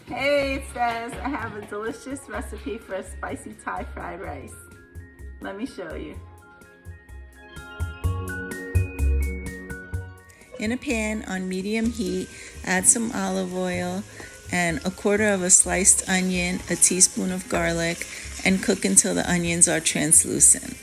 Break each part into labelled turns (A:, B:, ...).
A: Hey, it says I have a delicious recipe for a spicy Thai fried rice. Let me show you. In a pan on medium heat, add some olive oil and a quarter of a sliced onion, a teaspoon of garlic, and cook until the onions are translucent.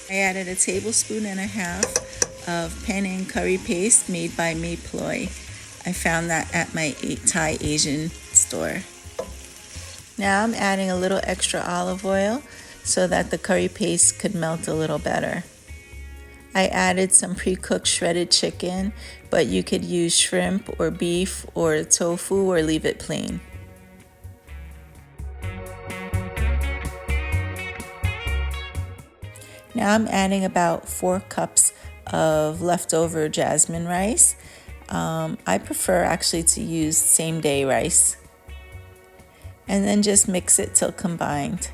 A: I added a tablespoon and a half of penne curry paste made by May Ploy. I found that at my Thai Asian store. Now I'm adding a little extra olive oil so that the curry paste could melt a little better. I added some pre-cooked shredded chicken, but you could use shrimp or beef or tofu or leave it plain. Now I'm adding about 4 cups of leftover jasmine rice. I prefer actually to use same day rice. And then just mix it till combined.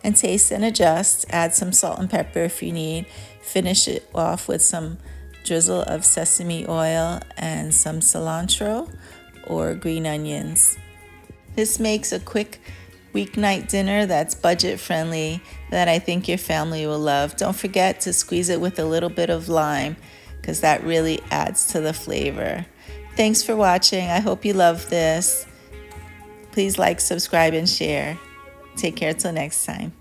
A: And taste and adjust, add some salt and pepper if you need. Finish it off with some drizzle of sesame oil and some cilantro or green onions. This makes a quick weeknight dinner that's budget friendly that I think your family will love. Don't forget to squeeze it with a little bit of lime because that really adds to the flavor. Thanks for watching. I hope you love this. Please like, subscribe, and share. Take care till next time.